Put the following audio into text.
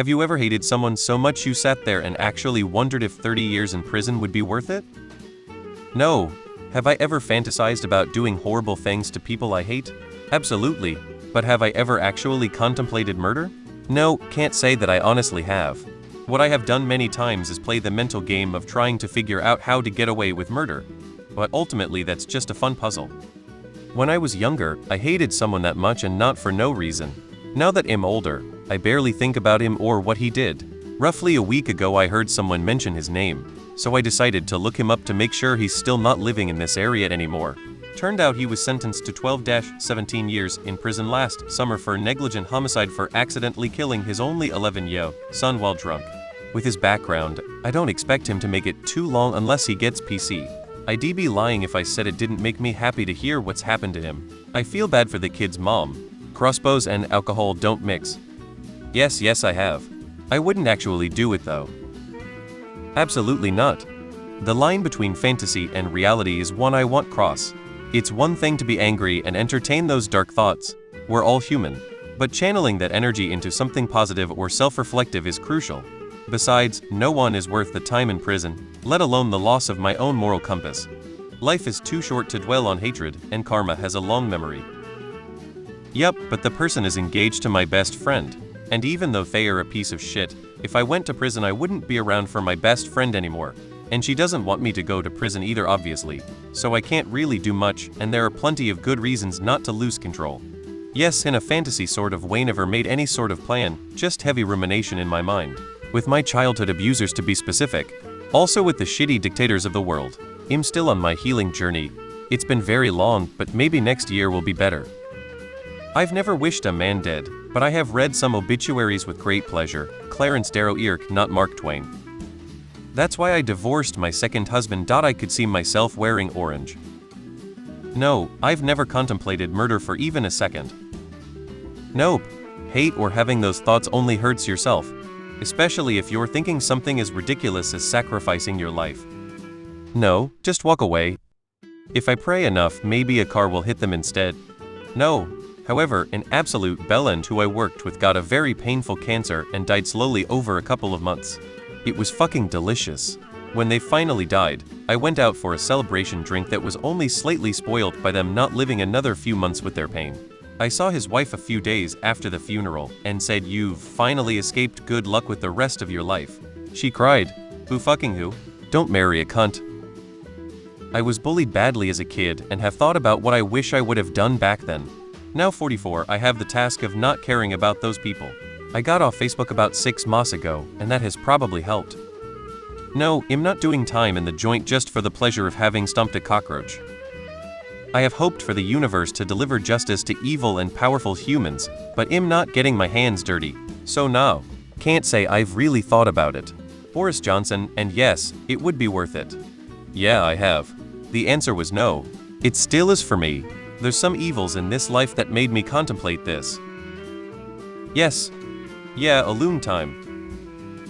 Have you ever hated someone so much you sat there and actually wondered if 30 years in prison would be worth it? No. Have I ever fantasized about doing horrible things to people I hate? Absolutely. But have I ever actually contemplated murder? No, can't say that I honestly have. What I have done many times is play the mental game of trying to figure out how to get away with murder. But ultimately that's just a fun puzzle. When I was younger, I hated someone that much and not for no reason. Now that I'm older, I barely think about him or what he did. Roughly a week ago I heard someone mention his name, so I decided to look him up to make sure he's still not living in this area anymore. Turned out he was sentenced to 12-17 years in prison last summer for negligent homicide for accidentally killing his only 11-year-old son while drunk. With his background, I don't expect him to make it too long unless he gets PC. I'd be lying if I said it didn't make me happy to hear what's happened to him. I feel bad for the kid's mom. Crossbows and alcohol don't mix. Yes, I have. I wouldn't actually do it though. Absolutely not. The line between fantasy and reality is one I want cross. It's one thing to be angry and entertain those dark thoughts. We're all human. But channeling that energy into something positive or self-reflective is crucial. Besides, no one is worth the time in prison, let alone the loss of my own moral compass. Life is too short to dwell on hatred, and karma has a long memory. Yup, but the person is engaged to my best friend. And even though they are a piece of shit, if I went to prison I wouldn't be around for my best friend anymore. And she doesn't want me to go to prison either obviously, so I can't really do much, and there are plenty of good reasons not to lose control. Yes, in a fantasy sort of way, never made any sort of plan, just heavy rumination in my mind. With my childhood abusers to be specific. Also with the shitty dictators of the world. I'm still on my healing journey. It's been very long, but maybe next year will be better. I've never wished a man dead, but I have read some obituaries with great pleasure. Clarence Darrow Earp, not Mark Twain. That's why I divorced my second husband. I could see myself wearing orange. No, I've never contemplated murder for even a second. Nope. Hate or having those thoughts only hurts yourself. Especially if you're thinking something as ridiculous as sacrificing your life. No, just walk away. If I pray enough, maybe a car will hit them instead. No. However, an absolute bellend who I worked with got a very painful cancer and died slowly over a couple of months. It was fucking delicious. When they finally died, I went out for a celebration drink that was only slightly spoiled by them not living another few months with their pain. I saw his wife a few days after the funeral and said, "You've finally escaped, good luck with the rest of your life." She cried, "Who fucking who? Don't marry a cunt." I was bullied badly as a kid and have thought about what I wish I would have done back then. Now 44, I have the task of not caring about those people. I got off Facebook about 6 months ago, and that has probably helped. No, I'm not doing time in the joint just for the pleasure of having stumped a cockroach. I have hoped for the universe to deliver justice to evil and powerful humans, but I'm not getting my hands dirty. So no, can't say I've really thought about it. Boris Johnson, and yes, it would be worth it. Yeah, I have. The answer was no. It still is for me. There's some evils in this life that made me contemplate this. Yes. Yeah, alone time.